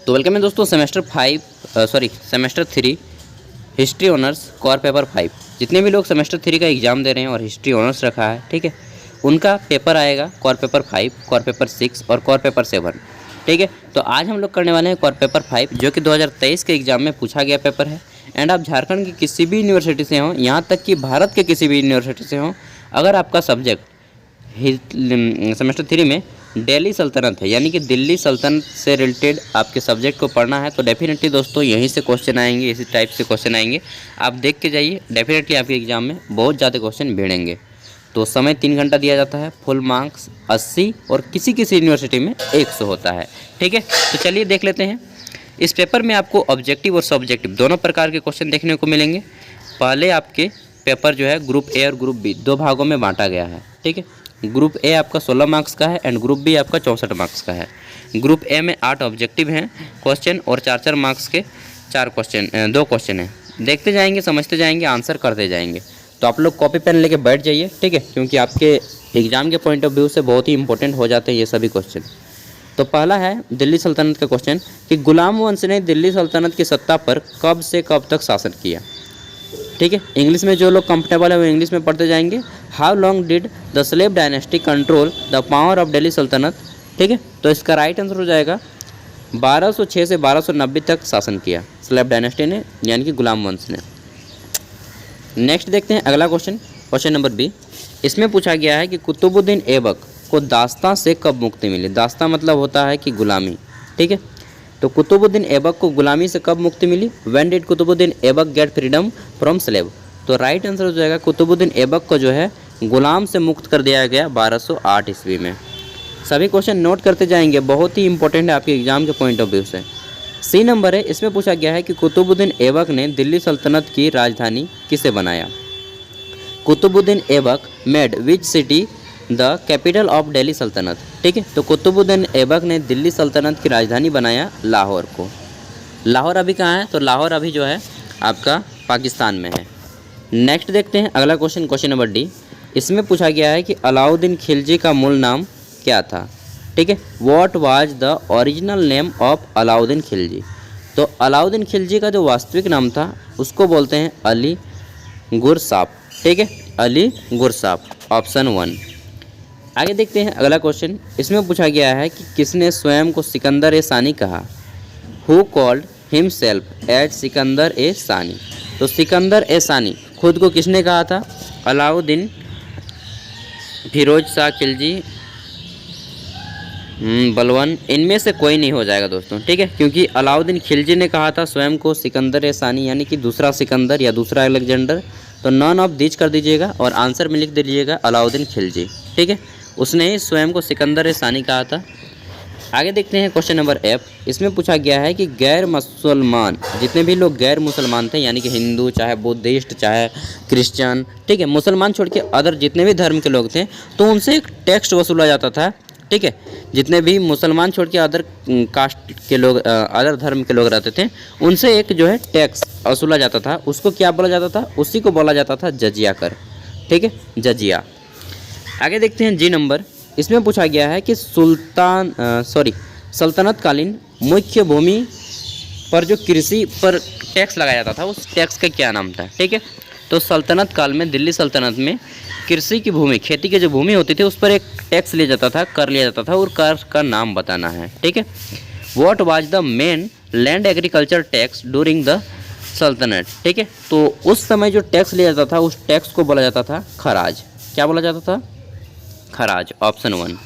तो वेलकम है दोस्तों semester 3 history honours core paper 5। जितने भी लोग सेमेस्टर 3 का एग्ज़ाम दे रहे हैं और हिस्ट्री ऑनर्स रखा है, ठीक है, उनका पेपर आएगा कोर पेपर 5, कोर पेपर 6 और कोर पेपर 7। ठीक है, तो आज हम लोग करने वाले हैं कोर पेपर 5, जो कि 2023 के एग्ज़ाम में पूछा गया पेपर है। एंड आप झारखंड की किसी भी यूनिवर्सिटी से हों, यहाँ तक कि भारत के किसी भी यूनिवर्सिटी से हों, अगर आपका सब्जेक्ट सेमेस्टर 3 में दिल्ली सल्तनत है, यानी कि दिल्ली सल्तनत से रिलेटेड आपके सब्जेक्ट को पढ़ना है, तो डेफिनेटली दोस्तों यहीं से क्वेश्चन आएंगे, इसी टाइप से क्वेश्चन आएंगे। आप देख के जाइए, डेफिनेटली आपके एग्ज़ाम में बहुत ज़्यादा क्वेश्चन भिड़ेंगे। तो समय 3 घंटा दिया जाता है, फुल मार्क्स 80 और किसी किसी यूनिवर्सिटी में 100 होता है। ठीक है, तो चलिए देख लेते हैं। इस पेपर में आपको ऑब्जेक्टिव और सब्जेक्टिव दोनों प्रकार के क्वेश्चन देखने को मिलेंगे। पहले आपके पेपर जो है ग्रुप ए और ग्रुप बी दो भागों में बांटा गया है। ठीक है, ग्रुप ए आपका 16 मार्क्स का है एंड ग्रुप बी आपका 64 मार्क्स का है। ग्रुप ए में 8 ऑब्जेक्टिव हैं क्वेश्चन और 4-4 मार्क्स के 2 क्वेश्चन हैं। देखते जाएंगे, समझते जाएंगे, आंसर करते जाएंगे। तो आप लोग कॉपी पेन लेके बैठ जाइए, ठीक है, क्योंकि आपके एग्ज़ाम के पॉइंट ऑफ व्यू से बहुत ही इंपॉर्टेंट हो जाते हैं ये सभी क्वेश्चन। तो पहला है दिल्ली सल्तनत का क्वेश्चन कि गुलाम वंश ने दिल्ली सल्तनत की सत्ता पर कब से कब तक शासन किया। ठीक है, इंग्लिश में जो लोग कंफर्टेबल है वो इंग्लिश में पढ़ते जाएंगे। How long did the slave dynasty control the power of Delhi Sultanate. ठीक है, तो इसका राइट आंसर हो जाएगा 1206 से 1290 तक शासन किया स्लेव डायनेस्टी ने, यानी कि गुलाम वंश ने। नेक्स्ट देखते हैं अगला क्वेश्चन, क्वेश्चन नंबर बी। इसमें पूछा गया है कि कुतुबुद्दीन ऐबक को दास्तां से कब मुक्ति मिली। दास्तां मतलब होता है कि गुलामी। ठीक है, तो कुतुबुद्दीन ऐबक को गुलामी से कब मुक्ति मिली। When did Qutubuddin Aibak get freedom from slave. तो राइट आंसर हो जाएगा कुतुबुद्दीन ऐबक को जो है गुलाम से मुक्त कर दिया गया 1208 ईस्वी में। सभी क्वेश्चन नोट करते जाएंगे, बहुत ही इंपॉर्टेंट है आपके एग्जाम के पॉइंट ऑफ व्यू से। सी नंबर है, इसमें पूछा गया है कि कुतुबुद्दीन ऐबक ने दिल्ली सल्तनत की राजधानी किसे बनाया। Qutubuddin Aibak made which city the capital of Delhi Sultanate. ठीक है, तो कुतुबुद्दीन ऐबक ने दिल्ली सल्तनत की राजधानी बनाया लाहौर को। लाहौर अभी कहाँ है, तो लाहौर अभी जो है आपका पाकिस्तान में है। नेक्स्ट देखते हैं अगला क्वेश्चन, क्वेश्चन नंबर डी। इसमें पूछा गया है कि अलाउद्दीन खिलजी का मूल नाम क्या था। ठीक है, what was the original name of Alauddin Khilji. तो अलाउद्दीन खिलजी का जो वास्तविक नाम था उसको बोलते हैं अली गुरसाप। ठीक है, अली गुरसाप, ऑप्शन 1। आगे देखते हैं अगला क्वेश्चन। इसमें पूछा गया है कि किसने स्वयं को सिकंदर ए सानी कहा। Who called himself as Sikandar e Sani. तो सिकंदर ए सानी खुद को किसने कहा था। अलाउद्दीन, फिरोज शाह खिलजी, बलवन, इनमें से कोई नहीं हो जाएगा दोस्तों। ठीक है, क्योंकि अलाउद्दीन खिलजी ने कहा था स्वयं को सिकंदर ए सानी, यानी कि दूसरा सिकंदर या दूसरा अलेक्जेंडर। तो नॉन ऑफ दीज कर दीजिएगा और आंसर में लिख दीजिएगा अलाउद्दीन खिलजी। ठीक है, उसने ही स्वयं को सिकंदर ए सानी कहा था। आगे देखते हैं क्वेश्चन नंबर एफ। इसमें पूछा गया है कि गैर मुसलमान, जितने भी लोग गैर मुसलमान थे, यानी कि हिंदू, चाहे बुद्धिस्ट, चाहे क्रिश्चियन, ठीक है, मुसलमान छोड़ के अदर जितने भी धर्म के लोग थे, तो उनसे एक टैक्स वसूला जाता था। ठीक है, जितने भी मुसलमान छोड़ के अदर कास्ट के लोग, अदर धर्म के लोग रहते थे, उनसे एक जो है टैक्स वसूला जाता था। उसको क्या बोला जाता था, उसी को बोला जाता था जजिया कर। ठीक है, जजिया। आगे देखते हैं जी नंबर। इसमें पूछा गया है कि सल्तनत कालीन मुख्य भूमि पर जो कृषि पर टैक्स लगाया जाता था, उस टैक्स का क्या नाम था। ठीक है, तो सल्तनत काल में दिल्ली सल्तनत में कृषि की भूमि, खेती की जो भूमि होती थी, उस पर एक टैक्स लिया जाता था, कर लिया जाता था, और कर का नाम बताना है। ठीक है, what was the main land agriculture tax during the सल्तनत। ठीक है, तो उस समय जो टैक्स लिया जाता था उस टैक्स को बोला जाता था खराज। क्या बोला जाता था, खराज, ऑप्शन 1।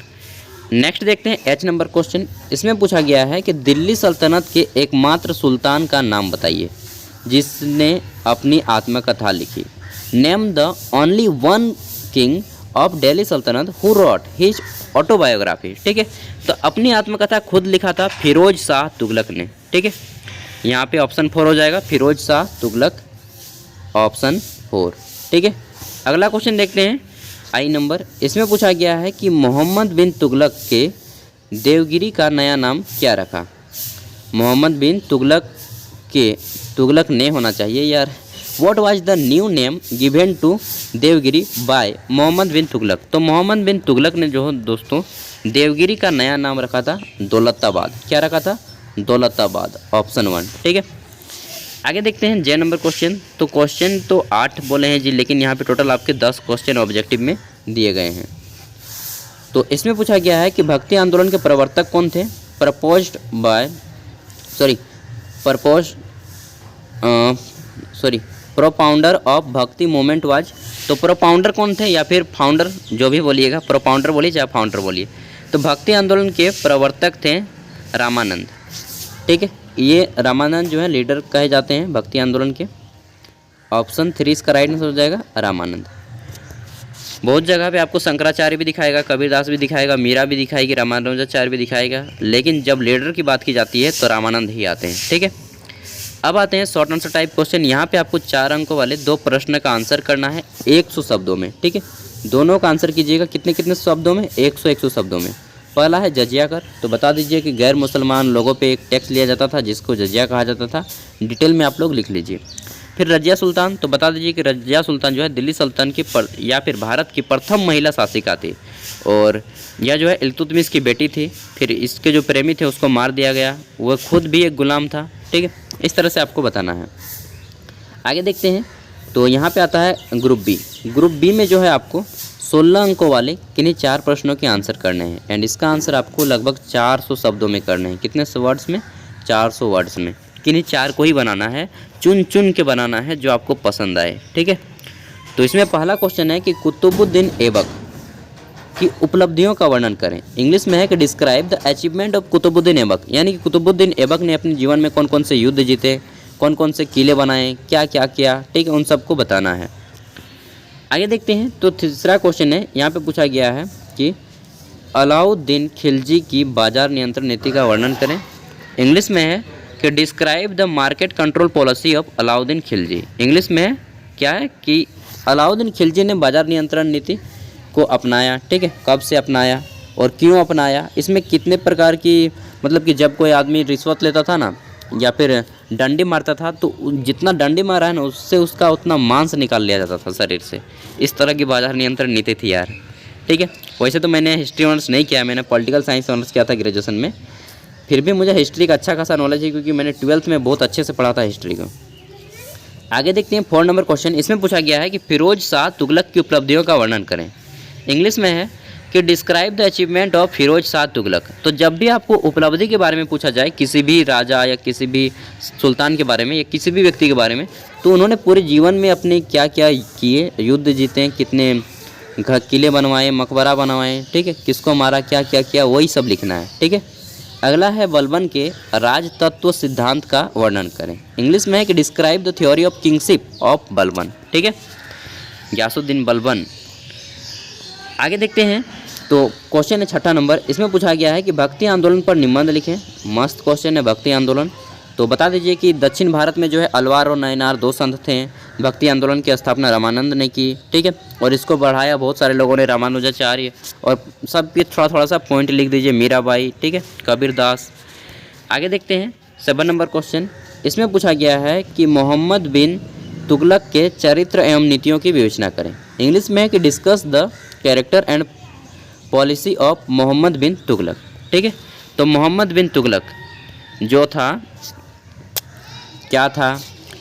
नेक्स्ट देखते हैं एच नंबर क्वेश्चन। इसमें पूछा गया है कि दिल्ली सल्तनत के एकमात्र सुल्तान का नाम बताइए जिसने अपनी आत्मकथा लिखी। Name the only one king of Delhi सल्तनत हु रॉट हिज ऑटोबायोग्राफी। ठीक है, तो अपनी आत्मकथा खुद लिखा था फिरोज शाह तुगलक ने। ठीक है, यहाँ पे ऑप्शन 4 हो जाएगा, फिरोज शाह तुगलक, ऑप्शन 4। ठीक है, अगला क्वेश्चन देखते हैं आई नंबर। इसमें पूछा गया है कि मोहम्मद बिन तुगलक के देवगिरी का नया नाम क्या रखा। मोहम्मद बिन तुगलक के, तुगलक ने होना चाहिए यार। What was the new name given to Devagiri by Muhammad bin Tughlaq. तो मोहम्मद बिन तुगलक ने जो दोस्तों देवगिरी का नया नाम रखा था दौलताबाद। क्या रखा था, दौलताबाद, ऑप्शन 1, ठीक है। आगे देखते हैं जे नंबर क्वेश्चन। तो क्वेश्चन तो 8 बोले हैं जी, लेकिन यहाँ पे टोटल आपके 10 क्वेश्चन ऑब्जेक्टिव में दिए गए हैं। तो इसमें पूछा गया है कि भक्ति आंदोलन के प्रवर्तक कौन थे। प्रोपाउंडर ऑफ भक्ति मूवमेंट वाज। तो प्रोपाउंडर कौन थे या फिर फाउंडर, जो भी बोलिएगा, प्रोपाउंडर बोलिए चाहे फाउंडर बोलिए। तो भक्ति आंदोलन के प्रवर्तक थे रामानंद, ठीक है। ये रामानंद जो है लीडर कहे जाते हैं भक्ति आंदोलन के। ऑप्शन 3 इसका राइट आंसर हो जाएगा, रामानंद। बहुत जगह पे आपको शंकराचार्य भी दिखाएगा, कबीरदास भी दिखाएगा, मीरा भी दिखाएगी, रामानुजाचार्य भी दिखाएगा, लेकिन जब लीडर की बात की जाती है तो रामानंद ही आते हैं, ठीक है। अब आते हैं शॉर्ट आंसर टाइप क्वेश्चन। यहाँ पे आपको 4 अंकों वाले 2 प्रश्न का आंसर करना है 100 शब्दों में, ठीक है। दोनों का आंसर कीजिएगा कितने कितने शब्दों में, 100 शब्दों में। पहला है जजिया कर। तो बता दीजिए कि गैर मुसलमान लोगों पे एक टैक्स लिया जाता था जिसको जजिया कहा जाता था। डिटेल में आप लोग लिख लीजिए। फिर रजिया सुल्तान। तो बता दीजिए कि रजिया सुल्तान जो है दिल्ली सल्तनत की या फिर भारत की प्रथम महिला शासिका थी, और यह जो है इल्तुतमिश की बेटी थी। फिर इसके जो प्रेमी थे उसको मार दिया गया, वह खुद भी एक गुलाम था, ठीक है। इस तरह से आपको बताना है। आगे देखते हैं। तो यहाँ पे आता है ग्रुप बी। ग्रुप बी में जो है आपको 16 अंकों वाले किन्हीं 4 प्रश्नों के आंसर करने हैं, एंड इसका आंसर आपको लगभग 400 शब्दों में करने हैं। कितने वर्ड्स में, 400 वर्ड्स में। किन्हीं 4 को ही बनाना है, चुन चुन के बनाना है जो आपको पसंद आए, ठीक है। तो इसमें पहला क्वेश्चन है कि कुतुबुद्दीन ऐबक की उपलब्धियों का वर्णन करें। इंग्लिश में है कि describe the achievement of Qutubuddin Aibak, यानी कि कुतुबुद्दीन ऐबक ने अपने जीवन में कौन कौन से युद्ध जीते, कौन कौन से किले बनाए, क्या क्या किया, ठीक है, उन सबको बताना है। आगे देखते हैं। तो तीसरा क्वेश्चन है, यहाँ पे पूछा गया है कि अलाउद्दीन खिलजी की बाजार नियंत्रण नीति का वर्णन करें। इंग्लिश में है कि describe the market control policy of Alauddin Khilji. English में है क्या है कि अलाउद्दीन खिलजी ने बाजार नियंत्रण नीति को अपनाया, ठीक है, कब से अपनाया और क्यों अपनाया। इसमें कितने प्रकार की, मतलब कि जब कोई आदमी रिश्वत लेता था ना या फिर डंडी मारता था, तो जितना डंडी मारा है ना उससे उसका उतना मांस निकाल लिया जाता था शरीर से। इस तरह की बाजार नियंत्रण नीति थी यार, ठीक है। वैसे तो मैंने हिस्ट्री ऑनर्स नहीं किया, मैंने पॉलिटिकल साइंस ऑनर्स किया था ग्रेजुएशन में। फिर भी मुझे हिस्ट्री का अच्छा खासा नॉलेज है क्योंकि मैंने 12th में बहुत अच्छे से पढ़ा था हिस्ट्री को। आगे देखते हैं 4 नंबर क्वेश्चन। इसमें पूछा गया है कि फिरोज शाह तुगलक की उपलब्धियों का वर्णन करें। इंग्लिश में है कि describe the achievement of Firoz Shah Tughlaq. तो जब भी आपको उपलब्धि के बारे में पूछा जाए, किसी भी राजा या किसी भी सुल्तान के बारे में या किसी भी व्यक्ति के बारे में, तो उन्होंने पूरे जीवन में अपने क्या क्या किए, युद्ध जीते, कितने किले बनवाए, मकबरा बनवाए, ठीक है, किसको मारा, क्या क्या किया, वही सब लिखना है, ठीक है। अगला है बलबन के राजतत्व सिद्धांत का वर्णन करें। इंग्लिश में है कि describe the theory of kingship of Balban, ठीक है, गयासुद्दीन बलबन। आगे देखते हैं। तो क्वेश्चन है 6 नंबर। इसमें पूछा गया है कि भक्ति आंदोलन पर निबंध लिखें। मस्त क्वेश्चन है भक्ति आंदोलन। तो बता दीजिए कि दक्षिण भारत में जो है अलवार और नयनार 2 संत थे। भक्ति आंदोलन की स्थापना रामानंद ने की, ठीक है, और इसको बढ़ाया बहुत सारे लोगों ने, रामानुजाचार्य, और सब पे थोड़ा थोड़ा सा पॉइंट लिख दीजिए, मीराबाई, ठीक है, कबीरदास। आगे देखते हैं 7 नंबर क्वेश्चन। इसमें पूछा गया है कि मोहम्मद बिन तुगलक के चरित्र एवं नीतियों की विवेचना करें। इंग्लिश में है कि discuss the character and policy of Muhammad bin Tughlaq, ठीक है। तो मोहम्मद बिन तुगलक जो था, क्या था,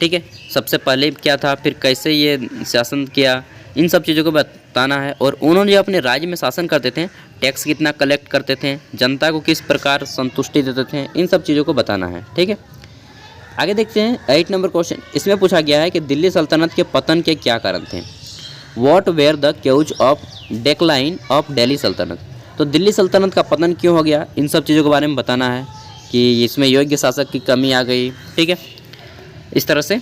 ठीक है, सबसे पहले क्या था, फिर कैसे ये शासन किया, इन सब चीज़ों को बताना है। और उन्होंने जो अपने राज्य में शासन करते थे, टैक्स कितना कलेक्ट करते थे, जनता को किस प्रकार संतुष्टि देते थे, इन सब चीज़ों को बताना है, ठीक है। आगे देखते हैं 8 नंबर क्वेश्चन। इसमें पूछा गया है कि दिल्ली सल्तनत के पतन के क्या कारण थे। What were the causes of decline of Delhi Sultanate. तो दिल्ली सल्तनत का पतन क्यों हो गया, इन सब चीज़ों के बारे में बताना है कि इसमें योग्य शासक की कमी आ गई, ठीक है, इस तरह से।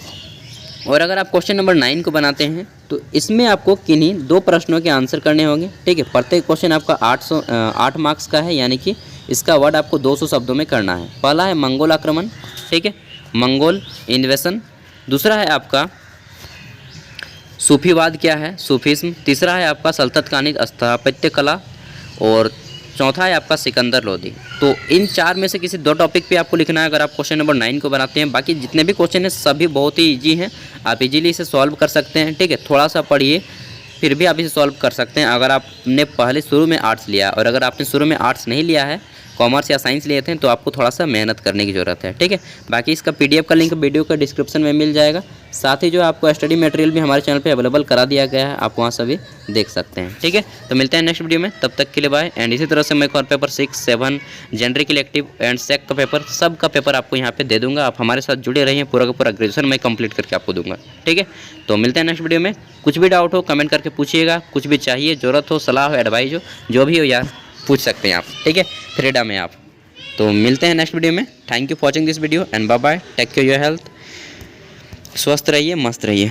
और अगर आप क्वेश्चन नंबर 9 को बनाते हैं तो इसमें आपको किन्हीं 2 प्रश्नों के आंसर करने होंगे, ठीक है। प्रत्येक क्वेश्चन आपका 8 मार्क्स का है, यानी कि इसका वर्ड आपको 200 शब्दों में करना है। पहला है मंगोल आक्रमण, ठीक है, मंगोल इन्वेशन। दूसरा है आपका सूफीवाद क्या है, सूफिज्म। तीसरा है आपका सल्तनतकालीन स्थापत्य कला, और चौथा है आपका सिकंदर लोदी। तो इन 4 में से किसी 2 टॉपिक पे आपको लिखना है अगर आप क्वेश्चन नंबर 9 को बनाते हैं। बाकी जितने भी क्वेश्चन हैं सभी बहुत ही इजी हैं, आप इजीली इसे सॉल्व कर सकते हैं, ठीक है। थोड़ा सा पढ़िए फिर भी आप इसे सॉल्व कर सकते हैं अगर आपने पहले शुरू में आर्ट्स लिया, और अगर आपने शुरू में आर्ट्स नहीं लिया है कॉमर्स या साइंस लिए थे तो आपको थोड़ा सा मेहनत करने की ज़रूरत है, ठीक है। बाकी इसका PDF का लिंक वीडियो का डिस्क्रिप्शन में मिल जाएगा। साथ ही जो आपको स्टडी मटेरियल भी हमारे चैनल पे अवेलेबल करा दिया गया है, आप वहाँ से भी देख सकते हैं, ठीक है। तो मिलते हैं नेक्स्ट वीडियो में, तब तक के लिए बाय। एंड इसी तरह से मैं और पेपर 6, 7 जेनरिक इलेक्टिव एंड सेक का पेपर, सब का पेपर आपको यहाँ पे दे दूंगा। आप हमारे साथ जुड़े रहिए, पूरा का पूरा ग्रेजुएशन मैं कंप्लीट करके आपको दूंगा, ठीक है। तो मिलते हैं नेक्स्ट वीडियो में। कुछ भी डाउट हो कमेंट करके पूछिएगा, कुछ भी चाहिए, ज़रूरत हो, सलाह हो, एडवाइस हो, जो भी हो यार पूछ सकते हैं आप, ठीक है। फ्रीडम है आप। तो मिलते हैं नेक्स्ट वीडियो में। Thank you for watching this video and bye bye. Take care your health. स्वस्थ रहिए, मस्त रहिए।